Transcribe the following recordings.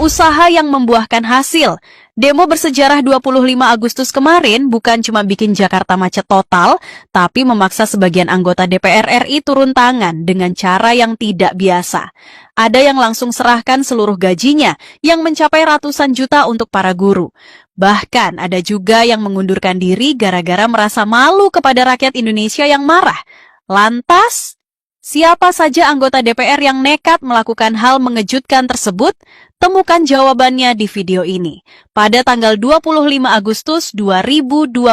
usaha yang membuahkan hasil. Demo bersejarah 25 Agustus kemarin bukan cuma bikin Jakarta macet total, tapi memaksa sebagian anggota DPR RI turun tangan dengan cara yang tidak biasa. Ada yang langsung serahkan seluruh gajinya, yang mencapai ratusan juta untuk para guru. Bahkan ada juga yang mengundurkan diri gara-gara merasa malu kepada rakyat Indonesia yang marah. Lantas, siapa saja anggota DPR yang nekat melakukan hal mengejutkan tersebut? Temukan jawabannya di video ini. Pada tanggal 25 Agustus 2025,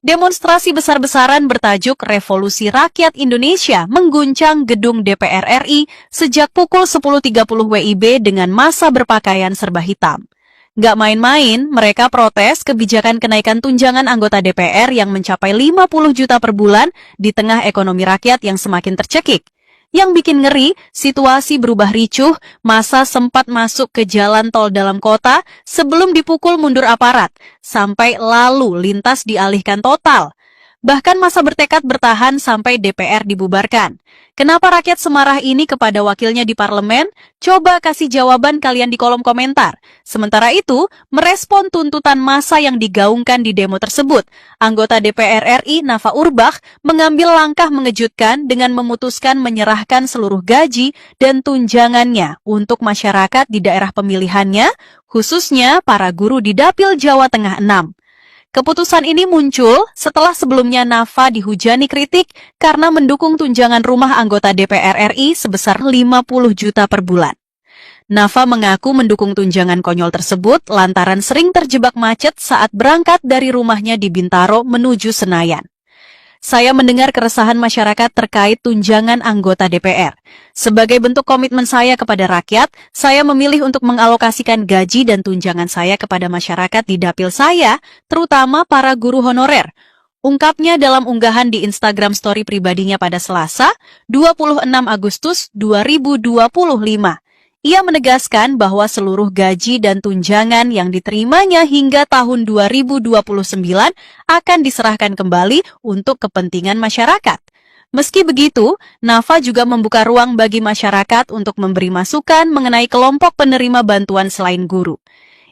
demonstrasi besar-besaran bertajuk Revolusi Rakyat Indonesia mengguncang gedung DPR RI sejak pukul 10.30 WIB dengan massa berpakaian serba hitam. Nggak main-main, mereka protes kebijakan kenaikan tunjangan anggota DPR yang mencapai 50 juta per bulan di tengah ekonomi rakyat yang semakin tercekik. Yang bikin ngeri, situasi berubah ricuh, massa sempat masuk ke jalan tol dalam kota sebelum dipukul mundur aparat, sampai lalu lintas dialihkan total. Bahkan massa bertekad bertahan sampai DPR dibubarkan. Kenapa rakyat semarah ini kepada wakilnya di parlemen? Coba kasih jawaban kalian di kolom komentar. Sementara itu, merespon tuntutan massa yang digaungkan di demo tersebut, anggota DPR RI Nafa Urbach mengambil langkah mengejutkan dengan memutuskan menyerahkan seluruh gaji dan tunjangannya untuk masyarakat di daerah pemilihannya, khususnya para guru di Dapil Jawa Tengah 6. Keputusan ini muncul setelah sebelumnya Nafa dihujani kritik karena mendukung tunjangan rumah anggota DPR RI sebesar 50 juta per bulan. Nafa mengaku mendukung tunjangan konyol tersebut lantaran sering terjebak macet saat berangkat dari rumahnya di Bintaro menuju Senayan. Saya mendengar keresahan masyarakat terkait tunjangan anggota DPR. Sebagai bentuk komitmen saya kepada rakyat, saya memilih untuk mengalokasikan gaji dan tunjangan saya kepada masyarakat di dapil saya, terutama para guru honorer. Ungkapnya dalam unggahan di Instagram story pribadinya pada Selasa, 26 Agustus 2025. Ia menegaskan bahwa seluruh gaji dan tunjangan yang diterimanya hingga tahun 2029 akan diserahkan kembali untuk kepentingan masyarakat. Meski begitu, Nafa juga membuka ruang bagi masyarakat untuk memberi masukan mengenai kelompok penerima bantuan selain guru.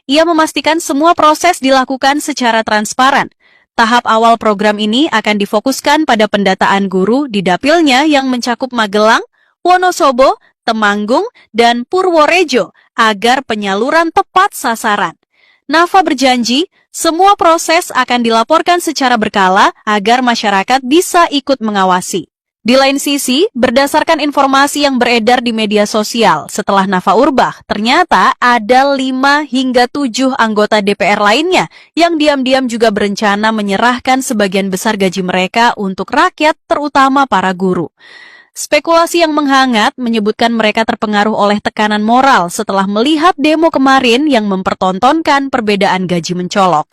Ia memastikan semua proses dilakukan secara transparan. Tahap awal program ini akan difokuskan pada pendataan guru di dapilnya yang mencakup Magelang, Wonosobo, Temanggung, dan Purworejo agar penyaluran tepat sasaran. Nafa berjanji, semua proses akan dilaporkan secara berkala agar masyarakat bisa ikut mengawasi. Di lain sisi, berdasarkan informasi yang beredar di media sosial setelah Nafa Urbach, ternyata ada 5 hingga 7 anggota DPR lainnya yang diam-diam juga berencana menyerahkan sebagian besar gaji mereka untuk rakyat, terutama para guru. Spekulasi yang menghangat menyebutkan mereka terpengaruh oleh tekanan moral setelah melihat demo kemarin yang mempertontonkan perbedaan gaji mencolok.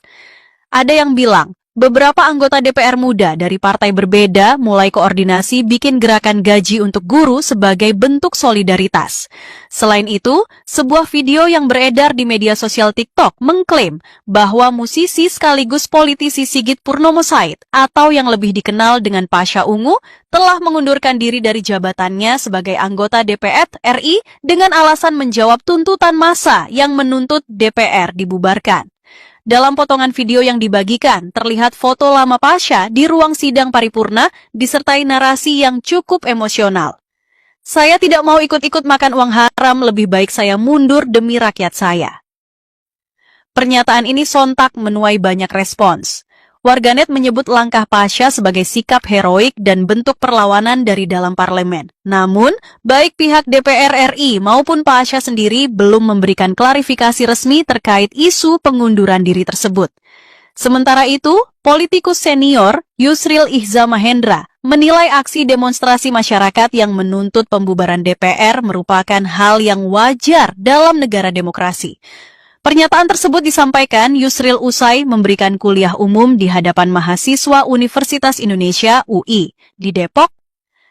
Ada yang bilang, beberapa anggota DPR muda dari partai berbeda mulai koordinasi bikin gerakan gaji untuk guru sebagai bentuk solidaritas. Selain itu, sebuah video yang beredar di media sosial TikTok mengklaim bahwa musisi sekaligus politisi Sigit Purnomo Said atau yang lebih dikenal dengan Pasha Ungu telah mengundurkan diri dari jabatannya sebagai anggota DPR RI dengan alasan menjawab tuntutan massa yang menuntut DPR dibubarkan. Dalam potongan video yang dibagikan, terlihat foto lama Pasha di ruang sidang paripurna disertai narasi yang cukup emosional. Saya tidak mau ikut-ikut makan uang haram, lebih baik saya mundur demi rakyat saya. Pernyataan ini sontak menuai banyak respons. Warganet menyebut langkah Pasha sebagai sikap heroik dan bentuk perlawanan dari dalam parlemen. Namun, baik pihak DPR RI maupun Pasha sendiri belum memberikan klarifikasi resmi terkait isu pengunduran diri tersebut. Sementara itu, politikus senior Yusril Ihza Mahendra menilai aksi demonstrasi masyarakat yang menuntut pembubaran DPR merupakan hal yang wajar dalam negara demokrasi. Pernyataan tersebut disampaikan Yusril usai memberikan kuliah umum di hadapan mahasiswa Universitas Indonesia UI di Depok.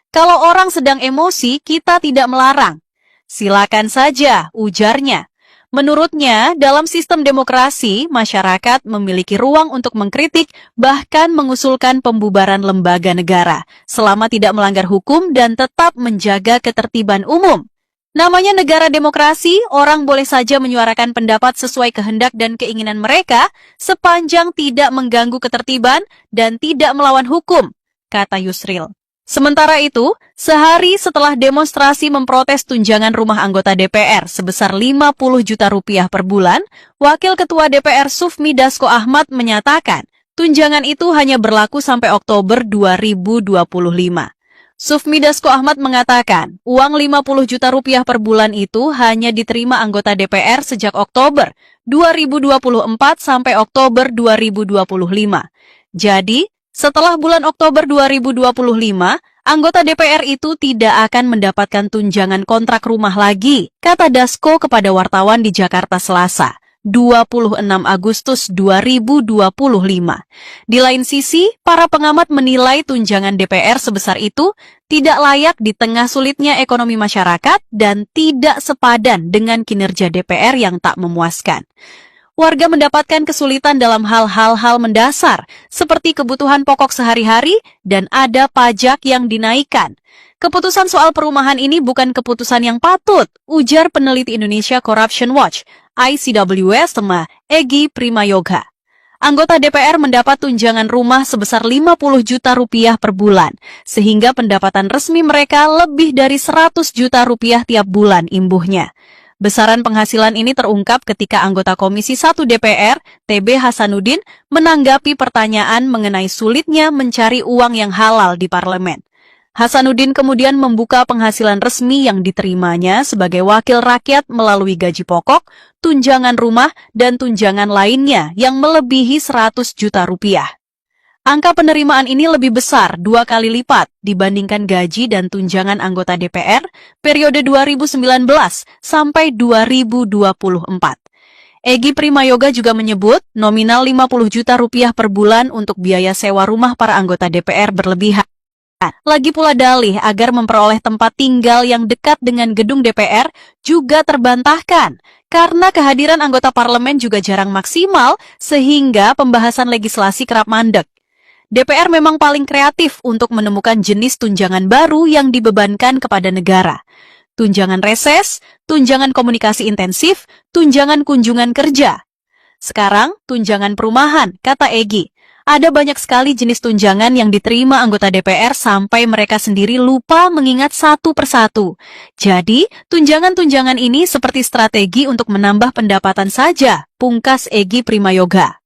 Kalau orang sedang emosi, kita tidak melarang. Silakan saja, ujarnya. Menurutnya, dalam sistem demokrasi, masyarakat memiliki ruang untuk mengkritik, bahkan mengusulkan pembubaran lembaga negara, selama tidak melanggar hukum dan tetap menjaga ketertiban umum. Namanya negara demokrasi, orang boleh saja menyuarakan pendapat sesuai kehendak dan keinginan mereka sepanjang tidak mengganggu ketertiban dan tidak melawan hukum, kata Yusril. Sementara itu, sehari setelah demonstrasi memprotes tunjangan rumah anggota DPR sebesar 50 juta rupiah per bulan, Wakil Ketua DPR Sufmi Dasko Ahmad menyatakan tunjangan itu hanya berlaku sampai Oktober 2025. Sufmi Dasko Ahmad mengatakan, uang 50 juta rupiah per bulan itu hanya diterima anggota DPR sejak Oktober 2024 sampai Oktober 2025. Jadi, setelah bulan Oktober 2025, anggota DPR itu tidak akan mendapatkan tunjangan kontrak rumah lagi, kata Dasko kepada wartawan di Jakarta Selasa, 26 Agustus 2025. Di lain sisi, para pengamat menilai tunjangan DPR sebesar itu tidak layak di tengah sulitnya ekonomi masyarakat dan tidak sepadan dengan kinerja DPR yang tak memuaskan. Warga mendapatkan kesulitan dalam hal-hal mendasar, seperti kebutuhan pokok sehari-hari dan ada pajak yang dinaikkan. Keputusan soal perumahan ini bukan keputusan yang patut, ujar peneliti Indonesia Corruption Watch, ICWS Tema, Egy Primayoga. Anggota DPR mendapat tunjangan rumah sebesar 50 juta rupiah per bulan, sehingga pendapatan resmi mereka lebih dari 100 juta rupiah tiap bulan imbuhnya. Besaran penghasilan ini terungkap ketika anggota Komisi 1 DPR, TB Hasanuddin, menanggapi pertanyaan mengenai sulitnya mencari uang yang halal di parlemen. Hasanuddin kemudian membuka penghasilan resmi yang diterimanya sebagai wakil rakyat melalui gaji pokok, tunjangan rumah, dan tunjangan lainnya yang melebihi 100 juta rupiah. Angka penerimaan ini lebih besar 2 kali lipat dibandingkan gaji dan tunjangan anggota DPR periode 2019 sampai 2024. Egy Primayoga juga menyebut nominal 50 juta rupiah per bulan untuk biaya sewa rumah para anggota DPR berlebihan. Lagi pula dalih agar memperoleh tempat tinggal yang dekat dengan gedung DPR juga terbantahkan karena kehadiran anggota parlemen juga jarang maksimal sehingga pembahasan legislasi kerap mandek. DPR memang paling kreatif untuk menemukan jenis tunjangan baru yang dibebankan kepada negara. Tunjangan reses, tunjangan komunikasi intensif, tunjangan kunjungan kerja. Sekarang, tunjangan perumahan, kata Egy. Ada banyak sekali jenis tunjangan yang diterima anggota DPR sampai mereka sendiri lupa mengingat satu persatu. Jadi, tunjangan-tunjangan ini seperti strategi untuk menambah pendapatan saja, pungkas Egy Primayoga.